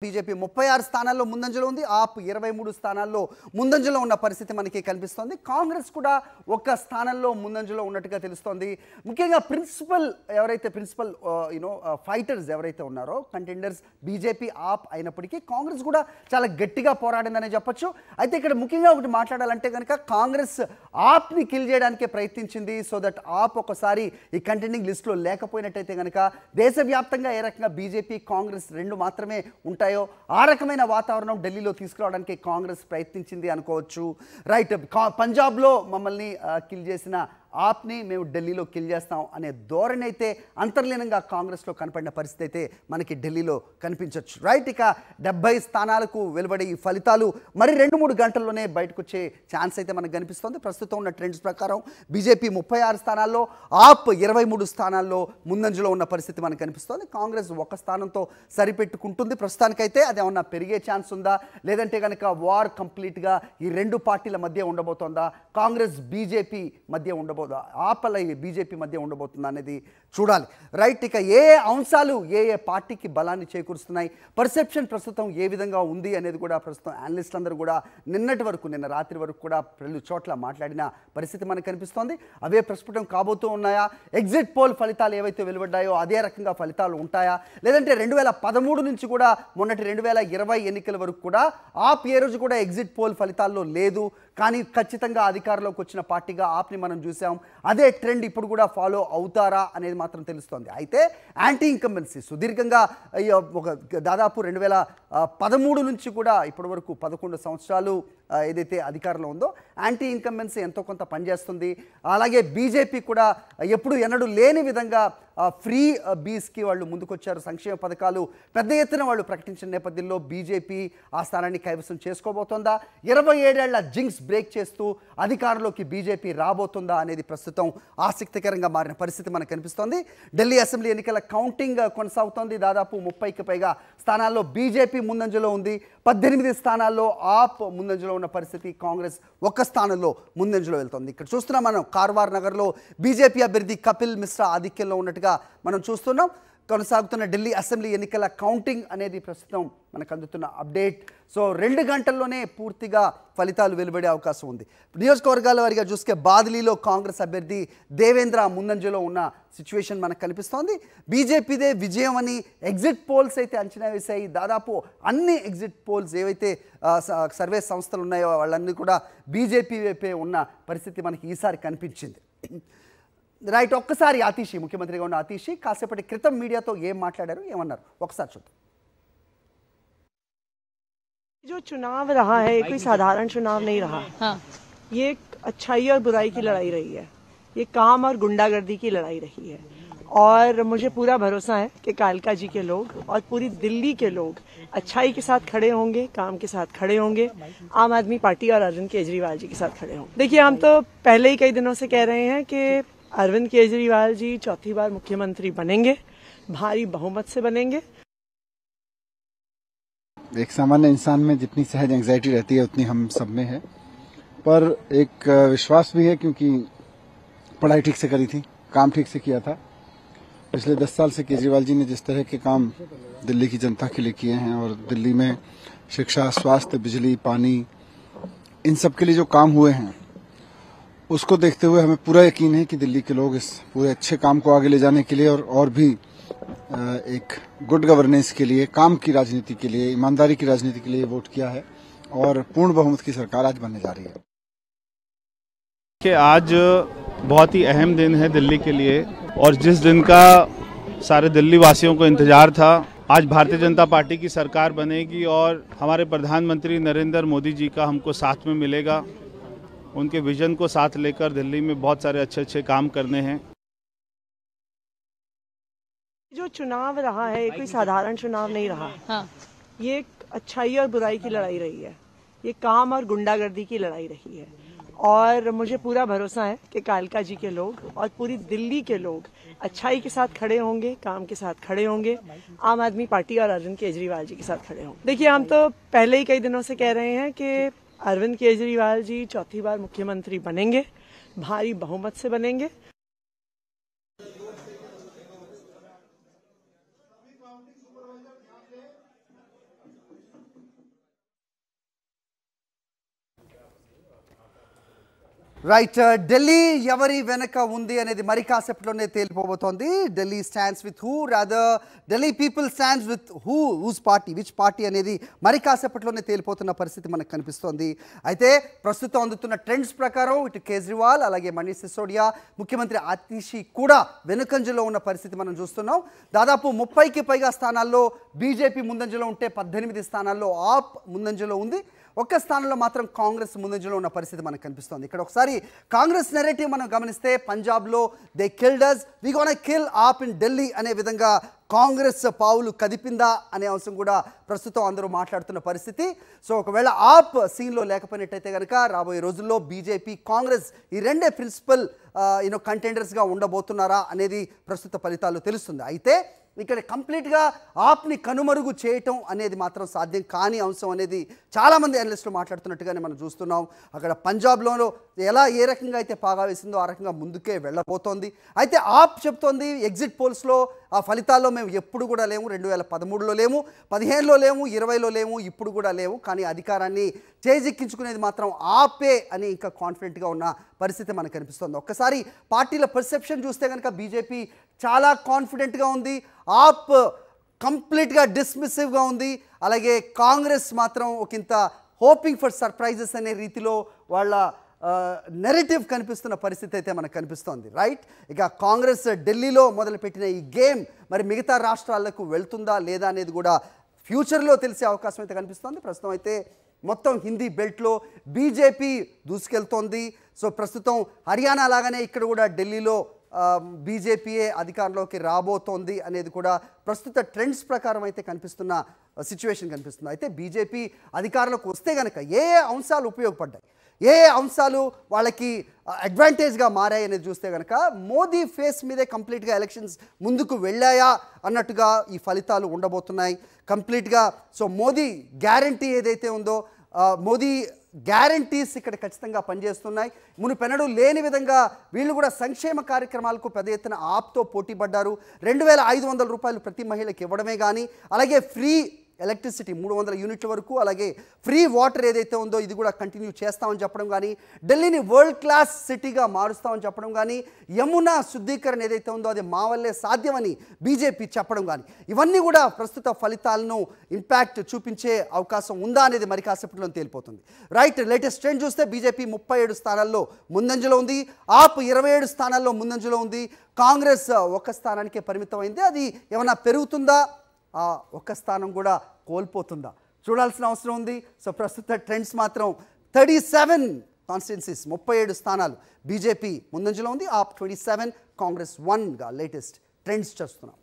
BJP 36 స్థానాల్లో ముందంజలో ఉంది. ఆప్ 23 స్థానాల్లో ముందంజలో ఉన్న పరిస్థితి మనకి కనిపిస్తోంది. కాంగ్రెస్ కూడా ఒక స్థానంలో ముందంజలో ఉన్నట్టుగా తెలుస్తోంది. ముఖ్యంగా ఎవరైతే ప్రిన్సిపల్ ఫైటర్స్ ఎవరైతే ఉన్నారో కంటెండర్స్ బీజేపీ ఆప్ అయినప్పటికీ కాంగ్రెస్ కూడా చాలా గట్టిగా పోరాడిందనే చెప్పొచ్చు. అయితే ఇక్కడ ముఖ్యంగా ఒకటి మాట్లాడాలంటే కనుక కాంగ్రెస్ ఆప్ని కిల్ చేయడానికే ప్రయత్నించింది. సో దట్ ఆప్ ఒకసారి ఈ కంటెండింగ్ లిస్టులో లేకపోయినట్టయితే కనుక దేశవ్యాప్తంగా ఏ రకంగా బీజేపీ కాంగ్రెస్ రెండు మాత్రమే ఉంటాయి ఆ రకమైన వాతావరణం ఢిల్లీలో తీసుకురావడానికి కాంగ్రెస్ ప్రయత్నించింది అనుకోవచ్చు. రైట్, పంజాబ్లో మమ్మల్ని కిల్ చేసిన ఆప్ని మేము ఢిల్లీలో కిల్ చేస్తాం అనే ధోరణి అయితే అంతర్లీనంగా కాంగ్రెస్లో కనపడిన పరిస్థితి అయితే మనకి ఢిల్లీలో కనిపించవచ్చు. రైట్, ఇక 70 స్థానాలకు వెలువడే ఈ ఫలితాలు మరి 2-3 గంటల్లోనే బయటకు వచ్చే ఛాన్స్ అయితే మనకు కనిపిస్తుంది. ప్రస్తుతం ఉన్న ట్రెండ్స్ ప్రకారం బీజేపీ 36 స్థానాల్లో, ఆప్ 23 స్థానాల్లో ముందంజలో ఉన్న పరిస్థితి మనకు కనిపిస్తుంది. కాంగ్రెస్ ఒక స్థానంతో సరిపెట్టుకుంటుంది ప్రస్తుతానికైతే. అది ఏమన్నా పెరిగే ఛాన్స్ ఉందా, లేదంటే కనుక వార్ కంప్లీట్గా ఈ రెండు పార్టీల మధ్య ఉండబోతోందా, కాంగ్రెస్ బీజేపీ మధ్య ఉండబోతుందా, ఆపల బీజేపీ మధ్య ఉండబోతుందా అనేది చూడాలి. రైట్, ఇక ఏ అంశాలు ఏ పార్టీకి బలాన్ని చేకూరుస్తున్నాయి, పర్సెప్షన్ ప్రస్తుతం ఏ విధంగా ఉంది అనేది కూడా ప్రస్తుతం అనలిస్టులు అందరూ కూడా నిన్న రాత్రి వరకు కూడా పలు చోట్ల మాట్లాడిన పరిస్థితి మనకు కనిపిస్తోంది. అవే ప్రస్ఫుటం కాబోతూ ఉన్నాయా, ఎగ్జిట్ పోల్ ఫలితాలు ఏవైతే వెలువడ్డాయో అదే రకంగా ఫలితాలు ఉంటాయా, లేదంటే 2013 నుంచి కూడా మొన్నటి 2020 ఎన్నికల వరకు కూడా ఆప్ ఏ రోజు కూడా ఎగ్జిట్ పోల్ ఫలితాల్లో లేదు, కానీ ఖచ్చితంగా అధికారంలోకి వచ్చిన పార్టీగా ఆప్ని మనం చూసాం. అదే ట్రెండ్ ఇప్పుడు కూడా ఫాలో అవుతారా అనేది మాత్రం తెలుస్తోంది. అయితే యాంటీ ఇన్కంబెన్సీ సుదీర్ఘంగా దాదాపు 2013 నుంచి కూడా ఇప్పటి వరకు 11 సంవత్సరాలు ఏదైతే అధికారంలో ఉందో యాంటీ ఇన్కంబెన్సీ ఎంతో కొంత పనిచేస్తుంది. అలాగే బీజేపీ కూడా ఎప్పుడు ఎన్నడూ లేని విధంగా ఫ్రీ బీస్కి వాళ్ళు ముందుకొచ్చారు. సంక్షేమ పథకాలు పెద్ద ఎత్తున వాళ్ళు ప్రకటించిన నేపథ్యంలో బీజేపీ ఆ స్థానాన్ని కైవసం చేసుకోబోతోందా, 27 ఏళ్ల జింక్స్ బ్రేక్ చేస్తూ అధికారంలోకి బీజేపీ రాబోతుందా అనేది ప్రస్తుతం ఆసక్తికరంగా మారిన పరిస్థితి మనకు కనిపిస్తోంది. ఢిల్లీ అసెంబ్లీ ఎన్నికల కౌంటింగ్ కొనసాగుతోంది. దాదాపు 30కి పైగా స్థానాల్లో బీజేపీ ముందంజలో ఉంది. 18 స్థానాల్లో ఆప్ ముందంజలో ఉన్న పరిస్థితి. కాంగ్రెస్ ఒక్క స్థానంలో ముందంజలో వెళ్తుంది. ఇక్కడ చూస్తున్నాం మనం కార్వార్ నగర్లో బీజేపీ అభ్యర్థి కపిల్ మిశ్రా ఆధిక్యంలో ఉన్నట్టుగా మనం చూస్తున్నాం. కొనసాగుతున్న ఢిల్లీ అసెంబ్లీ ఎన్నికల కౌంటింగ్ అనేది ప్రస్తుతం మనకు అందుతున్న అప్డేట్. సో 2 గంటల్లోనే పూర్తిగా ఫలితాలు వెలువడే అవకాశం ఉంది. నియోజకవర్గాల వారిగా చూస్తే బాదిలీలో కాంగ్రెస్ అభ్యర్థి దేవేంద్ర ముందంజలో ఉన్న సిచ్యువేషన్ మనకు కనిపిస్తోంది. బీజేపీదే విజయం అని ఎగ్జిట్ పోల్స్ అయితే అంచనా వేశాయి. దాదాపు అన్ని ఎగ్జిట్ పోల్స్ ఏవైతే సర్వే సంస్థలు ఉన్నాయో వాళ్ళన్నీ కూడా బీజేపీ వైపే ఉన్న పరిస్థితి మనకి ఈసారి కనిపించింది. రైట్, ఒక్కసారి ఆతిషి, ముఖ్యమంత్రిగా ఉన్న ఆతిషి కాసేపటి క్రితం మీడియాతో ఏం మాట్లాడారు, ఏమన్నారు ఒకసారి చూద్దాం. जो चुनाव रहा है कोई साधारण चुनाव नहीं रहा। हाँ। ये अच्छाई और बुराई की लड़ाई रही है, ये काम और गुंडागर्दी की लड़ाई रही है। और मुझे पूरा भरोसा है कि कालका जी के लोग और पूरी दिल्ली के लोग अच्छाई के साथ खड़े होंगे, काम के साथ खड़े होंगे, आम आदमी पार्टी और अरविंद केजरीवाल जी के साथ खड़े होंगे। देखिए, हम तो पहले ही कई दिनों से कह रहे हैं कि अरविंद केजरीवाल जी चौथी बार मुख्यमंत्री बनेंगे, भारी बहुमत से बनेंगे। एक सामान्य इंसान में जितनी सहज एंग्जाइटी रहती है उतनी हम सब में है, पर एक विश्वास भी है क्योंकि पढ़ाई ठीक से करी थी, काम ठीक से किया था। पिछले 10 साल से केजरीवाल जी ने जिस तरह के काम दिल्ली की जनता के लिए किए हैं और दिल्ली में शिक्षा, स्वास्थ्य, बिजली, पानी, इन सब के लिए जो काम हुए हैं उसको देखते हुए हमें पूरा यकीन है कि दिल्ली के लोग इस पूरे अच्छे काम को आगे ले जाने के लिए और भी एक गुड गवर्नेंस के लिए, काम की राजनीति के लिए, ईमानदारी की राजनीति के लिए वोट किया है और पूर्ण बहुमत की सरकार आज बनने जा रही है। कि आज बहुत ही अहम दिन है दिल्ली के लिए और जिस दिन का सारे दिल्ली वासियों को इंतजार था, आज भारतीय जनता पार्टी की सरकार बनेगी और हमारे प्रधानमंत्री नरेंद्र मोदी जी का हमको साथ में मिलेगा। उनके विजन को साथ लेकर दिल्ली में बहुत सारे अच्छे अच्छे काम करने हैं। जो चुनाव रहा है कोई साधारण चुनाव नहीं रहा। हाँ। ये अच्छाई और बुराई की लड़ाई रही है, ये काम और गुंडागर्दी की लड़ाई रही है। और मुझे पूरा भरोसा है कि कालका जी के लोग और पूरी दिल्ली के लोग अच्छाई के साथ खड़े होंगे, काम के साथ खड़े होंगे, आम आदमी पार्टी और अरविंद केजरीवाल जी के साथ खड़े होंगे। देखिए, हम तो पहले ही कई दिनों से कह रहे हैं कि अरविंद केजरीवाल जी चौथी बार मुख्यमंत्री बनेंगे, भारी बहुमत से बनेंगे। రైట్ ఢిల్లీ ఎవరి వెనక ఉంది అనేది మరి కాసేపట్లోనే తేలిపోబోతోంది. Delhi stands with who, rather Delhi people stands with whose party, which party అనేది మరి కాసేపట్లోనే తేలిపోతున్న పరిస్థితి మనకు కనిపిస్తోంది. అయితే ప్రస్తుతం అందుతున్న ట్రెండ్స్ ప్రకారం ఇటు కేజ్రీవాల్ అలాగే మనీష్ సిసోడియా, ముఖ్యమంత్రి ఆతిషి కూడా వెనుకంజలో ఉన్న పరిస్థితి మనం చూస్తున్నాం. దాదాపు 30కి పైగా స్థానాల్లో బీజేపీ ముందంజలో ఉంటే 18 స్థానాల్లో ఆప్ ముందంజలో ఉంది. ఒక్క స్థానంలో మాత్రం కాంగ్రెస్ ముందంజలో ఉన్న పరిస్థితి మనకు కనిపిస్తోంది. ఇక్కడ ఒకసారి కాంగ్రెస్ నెరేటివ్ మనం గమనిస్తే పంజాబ్లో they killed us, we gonna kill AAP in Delhi అనే విధంగా కాంగ్రెస్ పావులు కదిపిందా అనే అంశం కూడా ప్రస్తుతం అందరూ మాట్లాడుతున్న పరిస్థితి. సో ఒకవేళ ఆప్ సీన్లో లేకపోయినట్టయితే కనుక రాబోయే రోజుల్లో బీజేపీ కాంగ్రెస్ ఈ రెండే ప్రిన్సిపల్ కంటెండర్స్గా ఉండబోతున్నారా అనేది ప్రస్తుత ఫలితాలు తెలుస్తుంది. అయితే ఇక్కడ కంప్లీట్గా ఆప్ని కనుమరుగు చేయటం అనేది మాత్రం సాధ్యం కాని అంశం అనేది చాలామంది అనలిస్టులు మాట్లాడుతున్నట్టుగానే మనం చూస్తున్నాం. అక్కడ పంజాబ్లో ఎలా ఏ రకంగా అయితే పాగా వేసిందో ఆ రకంగా ముందుకే వెళ్ళబోతోంది. అయితే ఆప్ చెప్తోంది ఎగ్జిట్ పోల్స్లో ఆ ఫలితాల్లో మేము ఎప్పుడు కూడా లేము, 2013లో లేము, 15లో లేము, 20లో లేము, ఇప్పుడు కూడా లేవు. కానీ అధికారాన్ని చేజిక్కించుకునేది మాత్రం ఆపే అని ఇంకా కాన్ఫిడెంట్గా ఉన్న పరిస్థితి మనకు కనిపిస్తుంది. ఒక్కసారి పార్టీల పర్సెప్షన్ చూస్తే కనుక బీజేపీ చాలా కాన్ఫిడెంట్గా ఉంది, ఆప్ కంప్లీట్గా డిస్మిసివ్గా ఉంది. అలాగే కాంగ్రెస్ మాత్రం ఒకంత హోపింగ్ ఫర్ సర్ప్రైజెస్ అనే రీతిలో వాళ్ళ నెరేటివ్ కనిపిస్తున్న పరిస్థితి అయితే మనకు కనిపిస్తోంది. రైట్, ఇక కాంగ్రెస్ ఢిల్లీలో మొదలుపెట్టిన ఈ గేమ్ మరి మిగతా రాష్ట్రాలకు వెళ్తుందా లేదా అనేది కూడా ఫ్యూచర్లో తెలిసే అవకాశం అయితే కనిపిస్తోంది. ప్రస్తుతం అయితే మొత్తం హిందీ బెల్ట్లో బీజేపీ దూసుకెళ్తోంది. సో ప్రస్తుతం హర్యానా లాగానే ఇక్కడ కూడా ఢిల్లీలో బీజేపీయే అధికారంలోకి రాబోతోంది అనేది కూడా ప్రస్తుత ట్రెండ్స్ ప్రకారం అయితే కనిపిస్తున్న సిచ్యువేషన్ కనిపిస్తుంది. అయితే బీజేపీ అధికారంలోకి వస్తే కనుక ఏ అంశాలు ఉపయోగపడ్డాయి, ఏ అంశాలు వాళ్ళకి అడ్వాంటేజ్గా మారాయి అనేది చూస్తే కనుక మోదీ ఫేస్ మీదే కంప్లీట్గా ఎలక్షన్స్ ముందుకు వెళ్ళాయా అన్నట్టుగా ఈ ఫలితాలు ఉండబోతున్నాయి కంప్లీట్గా. సో మోదీ గ్యారంటీ ఏదైతే ఉందో మోదీ గ్యారంటీస్ ఇక్కడ ఖచ్చితంగా పనిచేస్తున్నాయి. మునుపెన్నడూ లేని విధంగా వీళ్ళు కూడా సంక్షేమ కార్యక్రమాలకు పెద్ద ఎత్తున ఆప్తో పోటీ పడ్డారు. 2500 రూపాయలు ప్రతి మహిళకి ఇవ్వడమే కానీ, అలాగే ఫ్రీ ఎలక్ట్రిసిటీ 300 యూనిట్ల వరకు, అలాగే ఫ్రీ వాటర్ ఏదైతే ఉందో ఇది కూడా కంటిన్యూ చేస్తామని చెప్పడం కానీ, ఢిల్లీని వరల్డ్ క్లాస్ సిటీగా మారుస్తామని చెప్పడం కానీ, యమునా శుద్ధీకరణ ఏదైతే ఉందో అది మా వల్లే సాధ్యమని బీజేపీ చెప్పడం కానీ, ఇవన్నీ కూడా ప్రస్తుత ఫలితాలను ఇంపాక్ట్ చూపించే అవకాశం ఉందా అనేది మరి కాసేపట్లో తేలిపోతుంది. రైట్, లేటెస్ట్ ట్రెండ్ చూస్తే బీజేపీ 37 స్థానాల్లో ముందంజలో ఉంది, ఆప్ 27 స్థానాల్లో ముందంజలో ఉంది, కాంగ్రెస్ ఒక స్థానానికే పరిమితమైంది. అది ఏమైనా పెరుగుతుందా, ఆ ఒక్క స్థానం కూడా కోల్పోతుందా చూడాల్సిన అవసరం ఉంది. సో ప్రస్తుత ట్రెండ్స్ మాత్రం 37 కాన్స్టిట్యున్సీస్ 37 స్థానాలు బీజేపీ ముందంజలో ఉంది, ఆప్ 27, కాంగ్రెస్ 1గా లేటెస్ట్ ట్రెండ్స్ చూస్తున్నాం.